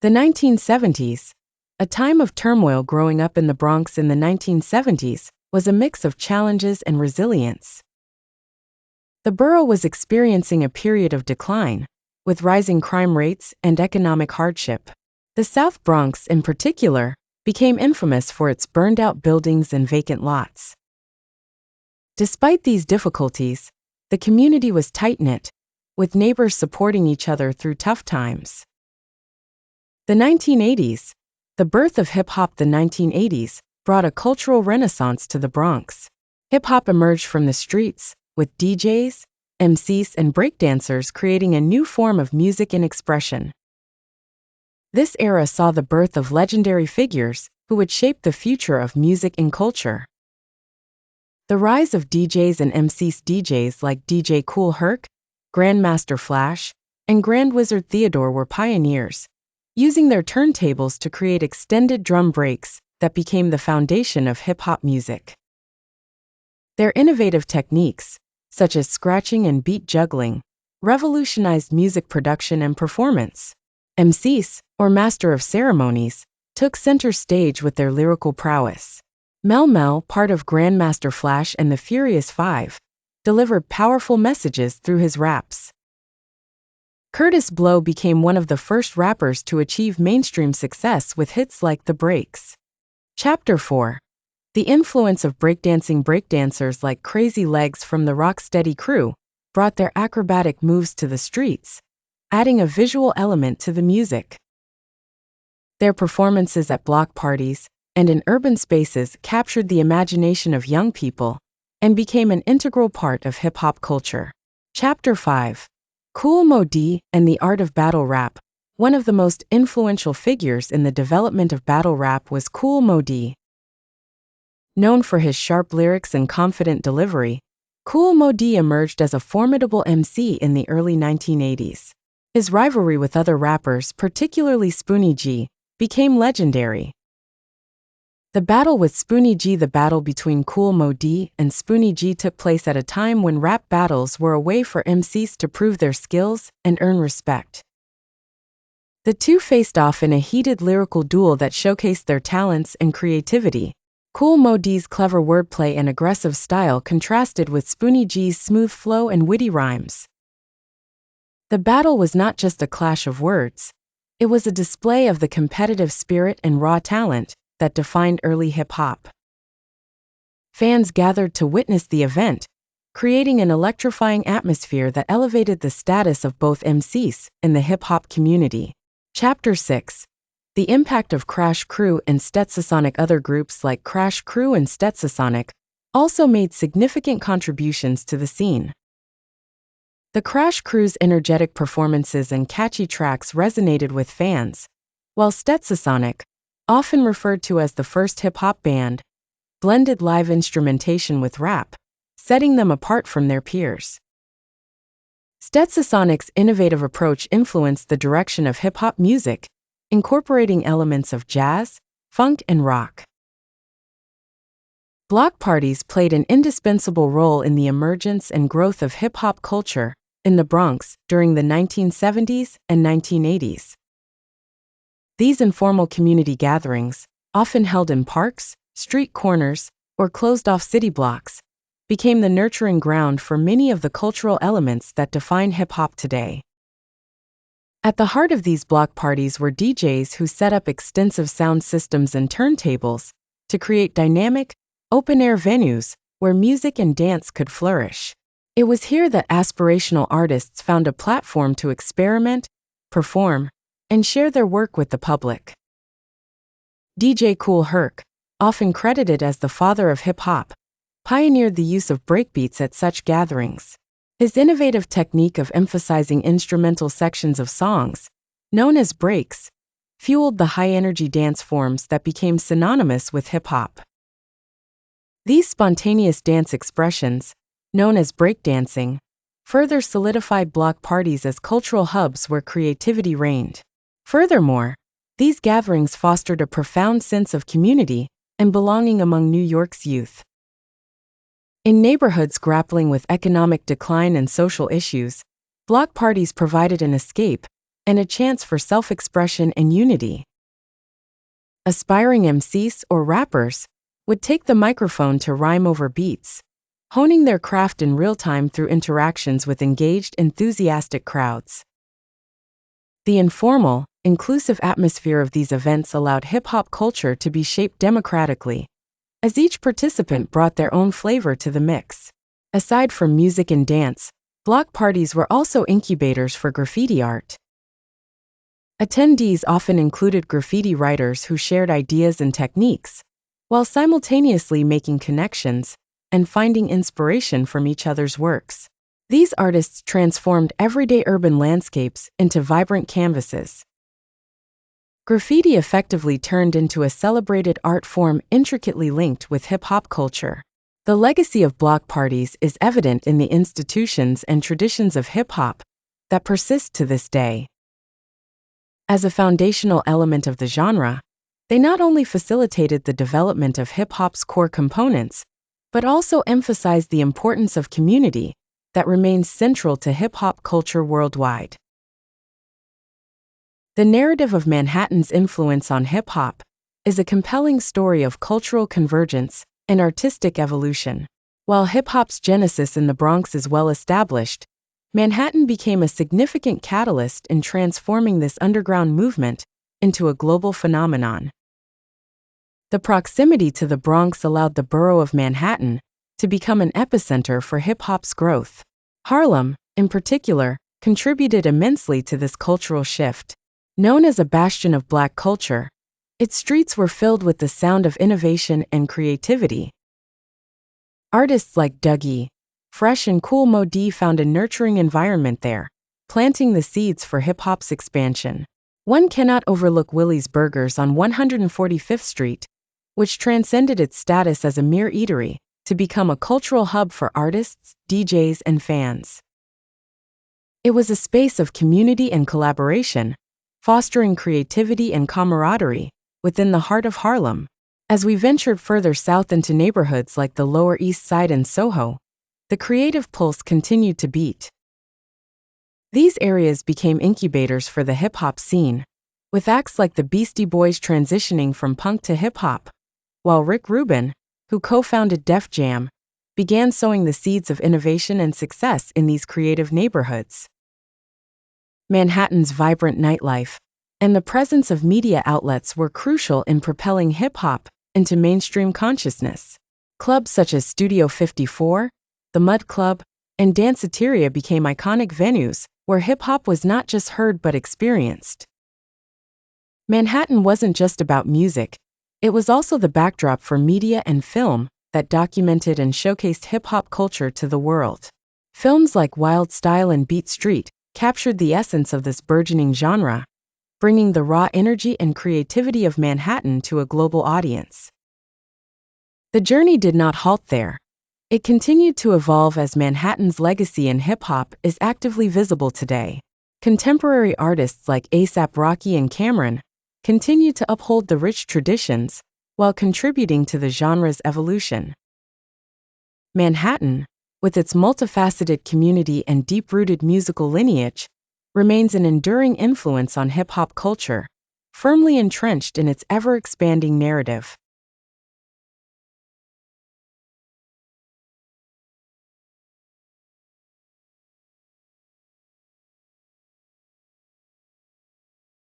The 1970s, a time of turmoil. Growing up in the Bronx in the 1970s, was a mix of challenges and resilience. The borough was experiencing a period of decline, with rising crime rates and economic hardship. The South Bronx, in particular, became infamous for its burned-out buildings and vacant lots. Despite these difficulties, the community was tight-knit, with neighbors supporting each other through tough times. The 1980s, the birth of hip-hop. The 1980s brought a cultural renaissance to the Bronx. Hip-hop emerged from the streets, with DJs, MCs, and breakdancers creating a new form of music and expression. This era saw the birth of legendary figures who would shape the future of music and culture. The rise of DJs and MCs. DJs like DJ Kool Herc, Grandmaster Flash, and Grand Wizard Theodore were pioneers, using their turntables to create extended drum breaks that became the foundation of hip-hop music. Their innovative techniques, such as scratching and beat juggling, revolutionized music production and performance. MCs, or Master of Ceremonies, took center stage with their lyrical prowess. MELLYMELL, part of Grandmaster Flash and the Furious Five, delivered powerful messages through his raps. Kurtis Blow became one of the first rappers to achieve mainstream success with hits like The Breaks. Chapter 4. The influence of breakdancing. Breakdancers like Crazy Legs from the Rocksteady crew brought their acrobatic moves to the streets, adding a visual element to the music. Their performances at block parties and in urban spaces captured the imagination of young people and became an integral part of hip-hop culture. Chapter 5. Kool Moe Dee and the Art of Battle Rap. One of the most influential figures in the development of battle rap was Kool Moe Dee. Known for his sharp lyrics and confident delivery, Kool Moe Dee emerged as a formidable MC in the early 1980s. His rivalry with other rappers, particularly Spoonie G, became legendary. The battle with Spoonie G. The battle between Kool Moe Dee and Spoonie G took place at a time when rap battles were a way for MCs to prove their skills and earn respect. The two faced off in a heated lyrical duel that showcased their talents and creativity. Kool Moe Dee's clever wordplay and aggressive style contrasted with Spoonie G's smooth flow and witty rhymes. The battle was not just a clash of words, it was a display of the competitive spirit and raw talent that defined early hip-hop. Fans gathered to witness the event, creating an electrifying atmosphere that elevated the status of both MCs in the hip-hop community. Chapter 6. The impact of Crash Crew and Stetsasonic. Other groups like Crash Crew and Stetsasonic also made significant contributions to the scene. The Crash Crew's energetic performances and catchy tracks resonated with fans, while Stetsasonic, often referred to as the first hip-hop band, blended live instrumentation with rap, setting them apart from their peers. Stetsasonic's innovative approach influenced the direction of hip-hop music, incorporating elements of jazz, funk, and rock. Block parties played an indispensable role in the emergence and growth of hip-hop culture in the Bronx during the 1970s and 1980s. These informal community gatherings, often held in parks, street corners, or closed-off city blocks, became the nurturing ground for many of the cultural elements that define hip-hop today. At the heart of these block parties were DJs who set up extensive sound systems and turntables to create dynamic, open-air venues where music and dance could flourish. It was here that aspirational artists found a platform to experiment, perform, and share their work with the public. DJ Kool Herc, often credited as the father of hip-hop, pioneered the use of breakbeats at such gatherings. His innovative technique of emphasizing instrumental sections of songs, known as breaks, fueled the high-energy dance forms that became synonymous with hip-hop. These spontaneous dance expressions, known as breakdancing, further solidified block parties as cultural hubs where creativity reigned. Furthermore, these gatherings fostered a profound sense of community and belonging among New York's youth. In neighborhoods grappling with economic decline and social issues, block parties provided an escape and a chance for self-expression and unity. Aspiring MCs or rappers would take the microphone to rhyme over beats, honing their craft in real time through interactions with engaged, enthusiastic crowds. The informal, inclusive atmosphere of these events allowed hip-hop culture to be shaped democratically, as each participant brought their own flavor to the mix. Aside from music and dance, block parties were also incubators for graffiti art. Attendees often included graffiti writers who shared ideas and techniques, while simultaneously making connections and finding inspiration from each other's works. These artists transformed everyday urban landscapes into vibrant canvases. Graffiti effectively turned into a celebrated art form intricately linked with hip-hop culture. The legacy of block parties is evident in the institutions and traditions of hip-hop that persist to this day. As a foundational element of the genre, they not only facilitated the development of hip-hop's core components, but also emphasized the importance of community that remains central to hip-hop culture worldwide. The narrative of Manhattan's influence on hip-hop is a compelling story of cultural convergence and artistic evolution. While hip-hop's genesis in the Bronx is well established, Manhattan became a significant catalyst in transforming this underground movement into a global phenomenon. The proximity to the Bronx allowed the borough of Manhattan to become an epicenter for hip-hop's growth. Harlem, in particular, contributed immensely to this cultural shift. Known as a bastion of Black culture, its streets were filled with the sound of innovation and creativity. Artists like Dougie, Fresh and Cool Mo D found a nurturing environment there, planting the seeds for hip-hop's expansion. One cannot overlook Willie's Burgers on 145th Street, which transcended its status as a mere eatery to become a cultural hub for artists, DJs, and fans. It was a space of community and collaboration, fostering creativity and camaraderie within the heart of Harlem. As we ventured further south into neighborhoods like the Lower East Side and Soho, the creative pulse continued to beat. These areas became incubators for the hip-hop scene, with acts like the Beastie Boys transitioning from punk to hip-hop, while Rick Rubin, who co-founded Def Jam, began sowing the seeds of innovation and success in these creative neighborhoods. Manhattan's vibrant nightlife and the presence of media outlets were crucial in propelling hip-hop into mainstream consciousness. Clubs such as Studio 54, the Mud Club, and Danceteria became iconic venues where hip-hop was not just heard but experienced. Manhattan wasn't just about music, it was also the backdrop for media and film that documented and showcased hip-hop culture to the world. Films like Wild Style and Beat Street captured the essence of this burgeoning genre, bringing the raw energy and creativity of Manhattan to a global audience. The journey did not halt there. It continued to evolve as Manhattan's legacy in hip-hop is actively visible today. Contemporary artists like A$AP Rocky and Cameron continue to uphold the rich traditions while contributing to the genre's evolution. Manhattan, with its multifaceted community and deep-rooted musical lineage, remains an enduring influence on hip-hop culture, firmly entrenched in its ever-expanding narrative.